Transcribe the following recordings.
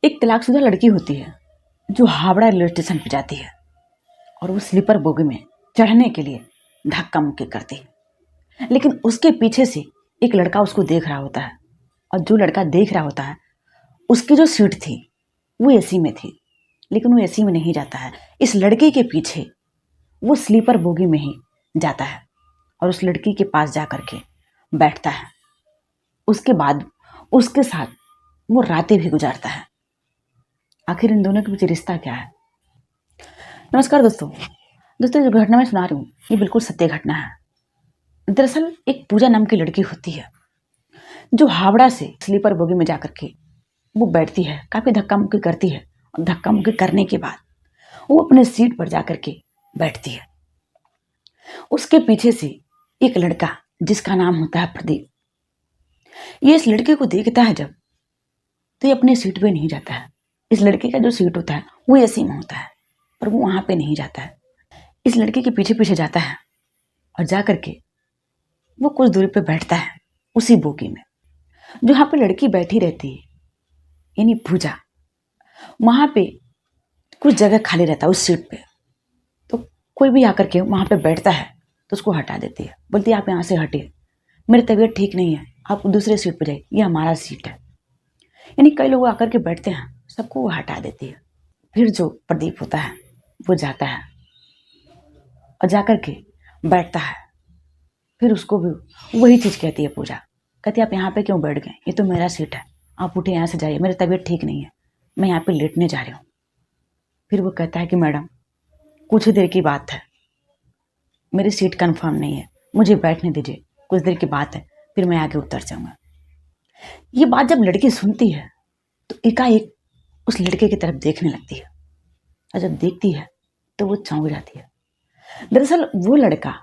एक तलाकशुदा लड़की होती है जो हावड़ा रेलवे स्टेशन पर जाती है और वो स्लीपर बोगी में चढ़ने के लिए धक्का मुक्की करती है, लेकिन उसके पीछे से एक लड़का उसको देख रहा होता है और जो लड़का देख रहा होता है उसकी जो सीट थी वो एसी में थी, लेकिन वो एसी में नहीं जाता है। इस लड़की के पीछे वो स्लीपर बोगी में ही जाता है और उस लड़की के पास जा कर के बैठता है। उसके बाद उसके साथ वो रातें भी गुजारता है। आखिर इन दोनों के बीच रिश्ता क्या है? नमस्कार दोस्तों, जो घटना मैं सुना रही हूँ ये बिल्कुल सत्य घटना है। दरअसल एक पूजा नाम की लड़की होती है जो हावड़ा से स्लीपर बोगी में जाकर के वो बैठती है, काफ़ी धक्का मुक्की करती है और धक्का मुक्की करने के बाद वो अपने सीट पर जाकर के बैठती है। उसके पीछे से एक लड़का जिसका नाम होता है प्रदीप, ये इस लड़के को देखता है जब, तो ये अपने सीट पे नहीं जाता है। इस लड़के का जो सीट होता है वो एसी में होता है पर वो वहाँ पे नहीं जाता है। इस लड़के के पीछे पीछे जाता है और जा करके वो कुछ दूरी पे बैठता है उसी बोगी में जहाँ पे लड़की बैठी रहती है, यानी पूजा। वहाँ पे कुछ जगह खाली रहता है उस सीट पे, तो कोई भी आकर के वहाँ पे बैठता है तो उसको हटा देती है, बोलती है आप यहाँ से हटिए, मेरी तबीयत ठीक नहीं है, आप दूसरे सीट पर जाइए, ये हमारा सीट है। यानी कई लोग आकर के बैठते हैं, सबको वो हटा देती है। फिर जो प्रदीप होता है वो जाता है और जाकर के बैठता है। फिर उसको भी वही चीज़ कहती है पूजा, कहती है आप यहाँ पे क्यों बैठ गए, ये तो मेरा सीट है, आप उठे यहाँ से जाइए, मेरी तबीयत ठीक नहीं है, मैं यहाँ पे लेटने जा रही हूँ। फिर वो कहता है कि मैडम कुछ ही देर की बात है, मेरी सीट कंफर्म नहीं है, मुझे बैठने दीजिए, कुछ देर की बात है, फिर मैं आगे उतर जाऊँगा। ये बात जब लड़की सुनती है तो एकाएक उस लड़के की तरफ देखने लगती है और जब देखती है तो वो चौंक जाती है। दरअसल वो लड़का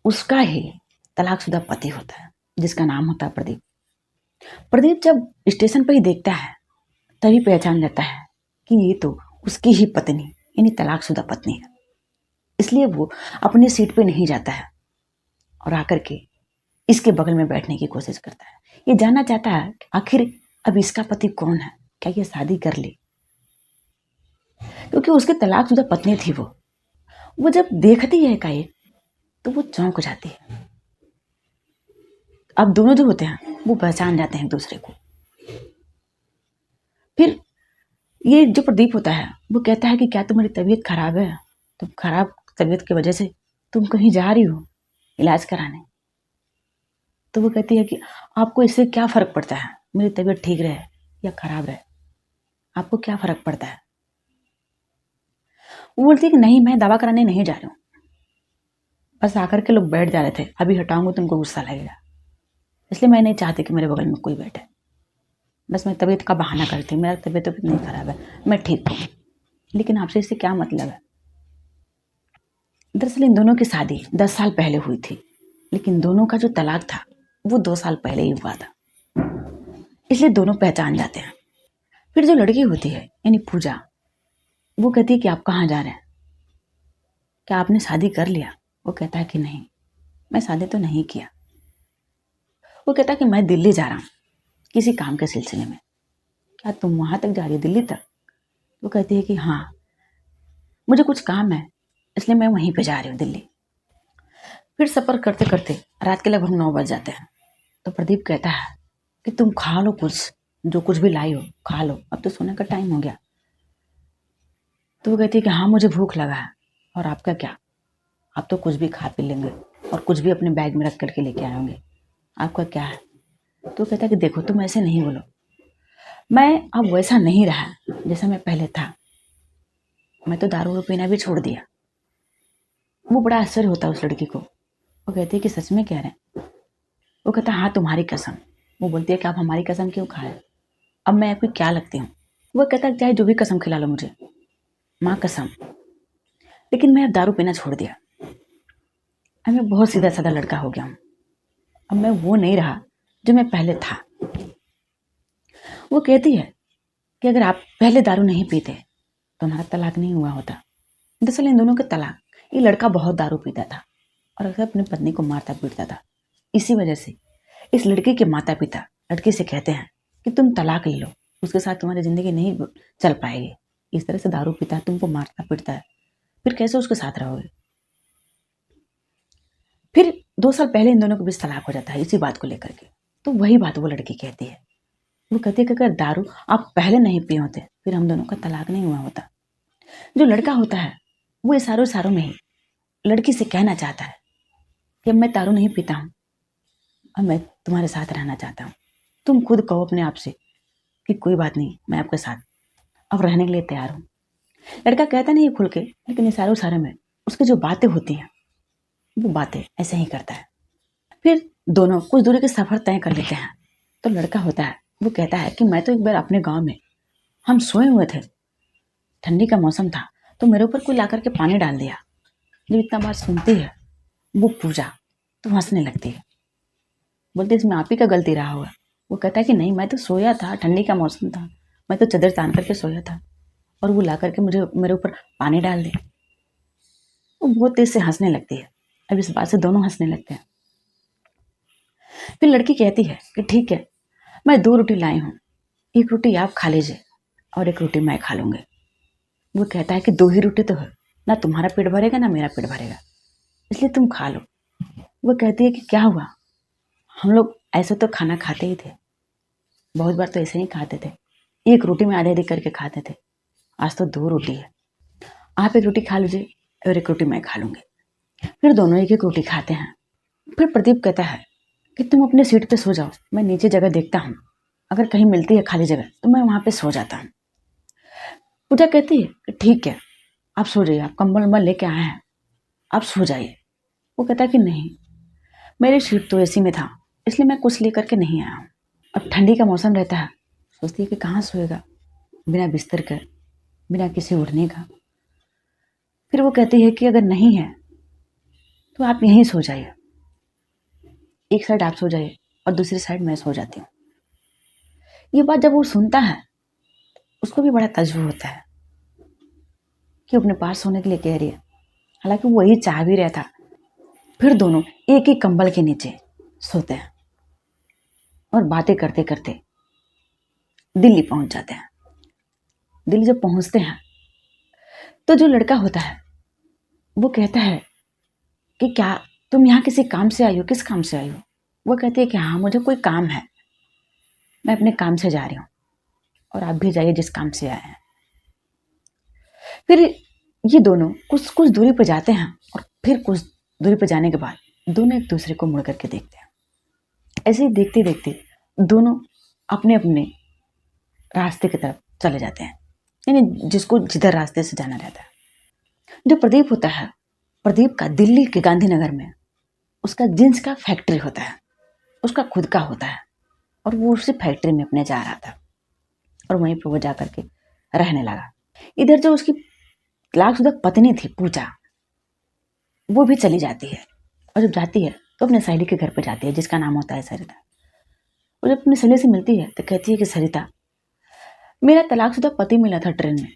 उसका ही तलाकशुदा पति होता है जिसका नाम होता है प्रदीप। प्रदीप जब स्टेशन पर ही देखता है तभी पहचान जाता है कि ये तो उसकी ही पत्नी यानी तलाकशुदा पत्नी है। इसलिए वो अपनी सीट पे नहीं जाता है और आकर के इसके बगल में बैठने की कोशिश करता है। ये जानना चाहता है कि आखिर अब इसका पति कौन है, क्या ये शादी कर ले, क्योंकि उसकी तलाकशुदा पत्नी थी वो जब देखती है एकाएक तो वो चौंक जाती है। अब दोनों जो होते हैं वो पहचान जाते हैं एक दूसरे को। फिर ये जो प्रदीप होता है वो कहता है कि क्या तुम्हारी तबीयत खराब है, तुम खराब तबीयत की वजह से तुम कहीं जा रही हो इलाज कराने। तो वो कहती है कि आपको इससे क्या फ़र्क पड़ता है, मेरी तबीयत ठीक रहे या ख़राब रहे, आपको क्या फ़र्क पड़ता है। वो बोलती है कि नहीं, मैं दवा कराने नहीं जा रही हूँ, बस आकर के लोग बैठ जा रहे थे, अभी हटाऊंगा तुमको गुस्सा लगेगा, इसलिए मैं नहीं चाहती कि मेरे बगल में कोई बैठे, बस मैं तबीयत का बहाना करती हूँ, मेरा तबीयत तो नहीं ख़राब है, मैं ठीक हूँ, लेकिन आपसे इससे क्या मतलब है। दरअसल इन दोनों की शादी 10 साल पहले हुई थी, लेकिन दोनों का जो तलाक था वो 2 साल पहले ही हुआ था, इसलिए दोनों पहचान जाते हैं। फिर जो लड़की होती है यानी पूजा, वो कहती है कि आप कहाँ जा रहे हैं, क्या आपने शादी कर लिया। वो कहता है कि नहीं, मैं शादी तो नहीं किया। वो कहता है कि मैं दिल्ली जा रहा हूँ किसी काम के सिलसिले में। क्या तुम वहाँ तक जा रही हो, दिल्ली तक। वो कहती है कि हाँ, मुझे कुछ काम है इसलिए मैं वहीं पे जा रही हूँ दिल्ली। फिर सफ़र करते करते रात के लगभग 9 बज जाते हैं। तो प्रदीप कहता है कि तुम खा लो, कुछ जो कुछ भी लाई हो खा लो, अब तो सोने का टाइम हो गया। तो वो कहती है कि हाँ मुझे भूख लगा है, और आपका क्या, आप तो कुछ भी खा पी लेंगे और कुछ भी अपने बैग में रख करके लेके आए होंगे, आपका क्या है। तो कहता है कि देखो तुम ऐसे नहीं बोलो, मैं अब वैसा नहीं रहा जैसा मैं पहले था, मैं तो दारू पीना भी छोड़ दिया। वो बड़ा आश्चर्य होता है उस लड़की को। वो कहती है कि सच में कह रहे हैं। वो कहता है हाँ तुम्हारी कसम। वो बोलती है कि आप हमारी कसम क्यों खाए, अब मैं आपकी क्या लगती हूँ। वो कहता है चाहे जो भी कसम खिला लो मुझे, माँ कसम, लेकिन मैं अब दारू पीना छोड़ दिया, अब मैं बहुत सीधा साधा लड़का हो गया हूँ, अब मैं वो नहीं रहा जो मैं पहले था। वो कहती है कि अगर आप पहले दारू नहीं पीते तो हमारा तलाक नहीं हुआ होता। दरअसल इन दोनों के तलाक, ये लड़का बहुत दारू पीता था और अक्सर अपनी पत्नी को मारता पीटता था। इसी वजह से इस लड़के के माता पिता लड़की से कहते हैं कि तुम तलाक ले लो, उसके साथ तुम्हारी ज़िंदगी नहीं चल पाएगी। इस तरह से दारू पीता है, तुमको मारता पीटता है, फिर कैसे उसके साथ रहोगे? फिर 2 साल पहले इन दोनों के बीच तलाक हो जाता है इसी बात को लेकर के। तो वही बात वो लड़की कहती है। वो कहती है कि अगर दारू आप पहले नहीं पिए होते, फिर हम दोनों का तलाक नहीं हुआ होता। जो लड़का होता है वो इशारों इशारों में ही लड़की से कहना चाहता है कि अब मैं दारू नहीं पीता हूँ, अब मैं तुम्हारे साथ रहना चाहता हूँ। तुम खुद कहो अपने आप से कि कोई बात नहीं, मैं आपके साथ अब रहने के लिए तैयार हूँ। लड़का कहता नहीं खुल के, लेकिन इशारों इशारों में उसकी जो बातें होती हैं वो बातें ऐसे ही करता है। फिर दोनों कुछ दूरी के सफ़र तय कर लेते हैं। तो लड़का होता है वो कहता है कि मैं तो एक बार अपने गांव में हम सोए हुए थे, ठंडी का मौसम था, तो मेरे ऊपर कोई लाकर के पानी डाल दिया। जब इतना बात सुनती है वो पूजा तो हंसने लगती है, बोलती इसमें आप ही का गलती रहा होगा। वो कहता है कि नहीं, मैं तो सोया था, ठंडी का मौसम था, मैं तो चादर तान करके सोया था और वो ला करके मुझे मेरे ऊपर पानी डाल दी। वो बहुत तेज से हंसने लगती है। अब इस बात से दोनों हंसने लगते हैं। फिर लड़की कहती है कि ठीक है, मैं 2 रोटी लाई हूँ, एक रोटी आप खा लीजिए और एक रोटी मैं खा लूँगी। वो कहता है कि 2 ही रोटी तो है, ना तुम्हारा पेट भरेगा ना मेरा पेट भरेगा, इसलिए तुम खा लो। वो कहती है कि क्या हुआ, हम लोग ऐसे तो खाना खाते ही थे, बहुत बार तो ऐसे ही खाते थे, एक रोटी में आधे आधे करके खाते थे, आज तो 2 रोटी है, आप एक रोटी खा लीजिए और एक रोटी मैं खा लूँगी। फिर दोनों एक एक रोटी खाते हैं। फिर प्रदीप कहता है कि तुम अपने सीट पे सो जाओ, मैं नीचे जगह देखता हूँ, अगर कहीं मिलती है खाली जगह तो मैं वहाँ पे सो जाता हूँ। पूजा कहती है कि ठीक है, आप सो जाइए, आप कंबल वम्बल लेके आए हैं, आप सो जाइए। वो कहता है कि नहीं, मेरी सीट तो एसी में था, इसलिए मैं कुछ लेकर के नहीं आया हूँ। अब ठंडी का मौसम रहता है, सोचती है कि कहाँ सोएगा बिना बिस्तर के, बिना किसी उड़ने का। फिर वो कहती है कि अगर नहीं है तो आप यहीं सो जाइए, एक साइड आप सो जाइए और दूसरी साइड मैं सो जाती हूँ। ये बात जब वो सुनता है उसको भी बड़ा तजुब होता है कि अपने पास सोने के लिए कह रही है, हालांकि वो वही चाह भी रहा था। फिर दोनों एक ही कंबल के नीचे सोते हैं और बातें करते करते दिल्ली पहुंच जाते हैं। दिल्ली जब पहुंचते हैं तो जो लड़का होता है वो कहता है कि क्या तुम यहाँ किसी काम से आई हो, किस काम से आई हो? वो कहती है कि हाँ, मुझे कोई काम है, मैं अपने काम से जा रही हूँ और आप भी जाइए जिस काम से आए हैं। फिर ये दोनों कुछ कुछ दूरी पर जाते हैं और फिर कुछ दूरी पर जाने के बाद दोनों एक दूसरे को मुड़ करके देखते हैं। ऐसे ही देखते देखते दोनों अपने अपने रास्ते की तरफ चले जाते हैं, यानी जिसको जिधर रास्ते से जाना रहता है। जो प्रदीप होता है, प्रदीप का दिल्ली के गांधीनगर में उसका जींस का फैक्ट्री होता है, उसका खुद का होता है और वो उसी फैक्ट्री में अपने जा रहा था और वहीं पर वो जा करके रहने लगा। इधर जो उसकी तलाकशुदा पत्नी थी पूजा, वो भी चली जाती है और जब जाती है तो अपने सहेली के घर पर जाती है जिसका नाम होता है सरिता। वो जब अपनी सहेली से मिलती है तो कहती है कि सरिता, मेरा तलाकशुदा पति मिला था ट्रेन में,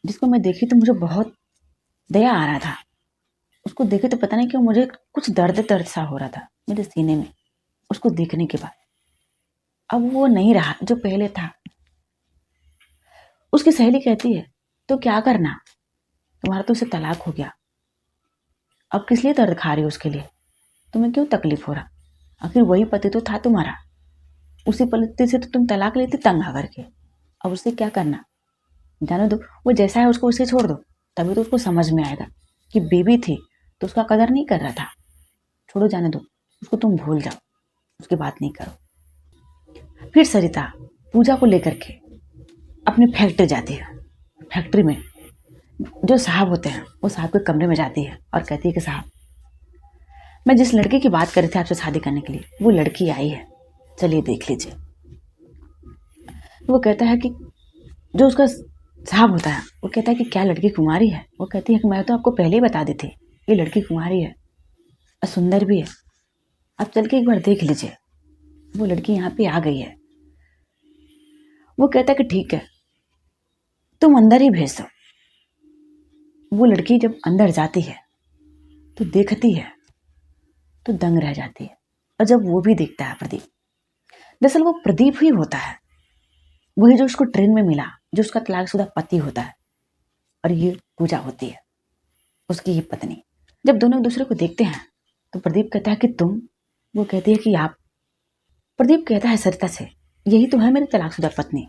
जिसको मैं देखी तो मुझे बहुत दया आ रहा था। उसको देखे तो पता नहीं क्यों मुझे कुछ दर्द दर्द सा हो रहा था मेरे सीने में उसको देखने के बाद। अब वो नहीं रहा जो पहले था। उसकी सहेली कहती है तो क्या करना, तुम्हारा तो उसे तलाक हो गया, अब किस लिए दर्द खा रही हो उसके लिए, तुम्हें क्यों तकलीफ हो रहा, आखिर वही पति तो था तुम्हारा, उसी पति से तो तुम तलाक लेती तंग आकर के, अब उससे क्या करना, जाने दो, वो जैसा है उसको उसे छोड़ दो, तभी तो उसको समझ में आएगा कि बेबी थी तो उसका कदर नहीं कर रहा था, छोड़ो जाने दो उसको, तुम भूल जाओ, उसकी बात नहीं करो। फिर सरिता पूजा को लेकर के अपनी फैक्ट्री जाती है। फैक्ट्री में जो साहब होते हैं वो साहब के कमरे में जाती है और कहती है कि साहब, मैं जिस लड़की की बात कर रही थी आपसे शादी करने के लिए, वो लड़की आई है, चलिए देख लीजिए। वो कहता है कि जो उसका साहब होता है वो कहता है कि क्या लड़की कुंवारी है? वो कहती है कि मैं तो आपको पहले ही बता दी थी ये लड़की कुंवारी है और सुंदर भी है, आप चल के एक बार देख लीजिए, वो लड़की यहाँ पे आ गई है। वो कहता है कि ठीक है, तुम अंदर ही भेज दो। वो लड़की जब अंदर जाती है तो देखती है तो दंग रह जाती है, और जब वो भी देखता है प्रदीप, दरअसल वो प्रदीप ही होता है वही जो उसको ट्रेन में मिला, जो उसका तलाकशुदा पति होता है, और ये पूजा होती है उसकी ये पत्नी। जब दोनों एक दूसरे को देखते हैं तो प्रदीप कहता है कि तुम, वो कहती है कि आप। प्रदीप कहता है सरिता से, यही तो है मेरी तलाकशुदा पत्नी,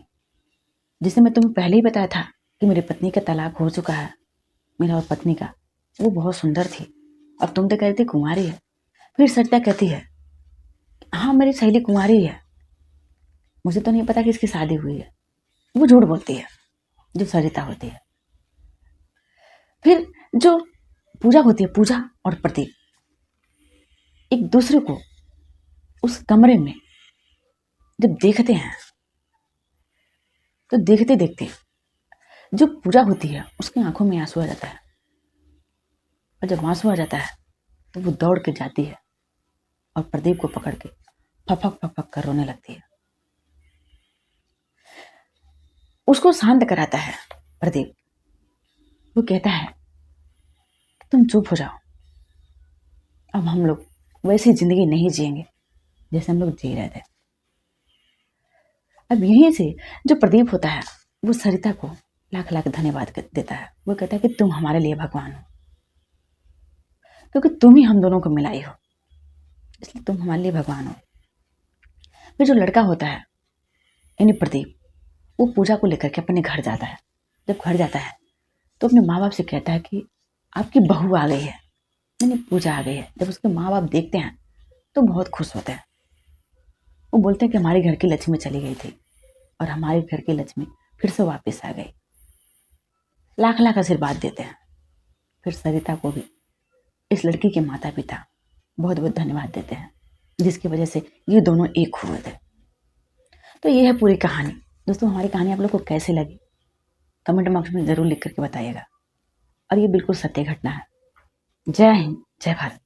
जिसे मैं तुम्हें पहले ही बताया था कि मेरी पत्नी का तलाक हो चुका है। मेरा और पत्नी का, वो बहुत सुंदर थी, अब तुम तो कहती कुंवारी है। फिर सरिता कहती है, हाँ मेरी सहेली कुंवारी है, मुझे तो नहीं पता कि इसकी शादी हुई है। वो झूठ बोलती है, जो सरिता होती है। फिर जो पूजा होती है, पूजा और प्रदीप एक दूसरे को उस कमरे में जब देखते हैं तो देखते देखते जो पूजा होती है उसकी आंखों में आंसू आ जाता है, और जब आंसू आ जाता है तो वो दौड़ के जाती है और प्रदीप को पकड़ के फपक फपक कर रोने लगती है। उसको शांत कराता है प्रदीप। वो कहता है तुम चुप हो जाओ, अब हम लोग वैसी जिंदगी नहीं जिएंगे जैसे हम लोग जी रहे थे। अब यहीं से जो प्रदीप होता है वो सरिता को लाख लाख धन्यवाद देता है। वो कहता है कि तुम हमारे लिए भगवान हो, क्योंकि तुम ही हम दोनों को मिलाई हो, इसलिए तुम हमारे लिए भगवान हो। फिर जो लड़का होता है यानी प्रदीप, वो पूजा को लेकर के अपने घर जाता है। जब घर जाता है तो अपने माँ बाप से कहता है कि आपकी बहू आ गई है, यानी पूजा आ गई है। जब उसके माँ बाप देखते हैं तो बहुत खुश होते हैं। वो बोलते हैं कि हमारे घर की लक्ष्मी चली गई थी और हमारे घर की लक्ष्मी फिर से वापस आ गई। लाख लाख आशीर्वाद देते हैं। फिर सरिता को भी इस लड़की के माता पिता बहुत बहुत धन्यवाद देते हैं, जिसकी वजह से ये दोनों एक हुए थे। तो ये है पूरी कहानी। दोस्तों, हमारी कहानी आप लोग को कैसी लगी कमेंट बॉक्स में ज़रूर लिख करके बताइएगा। और ये बिल्कुल सत्य घटना है। जय हिंद, जय भारत।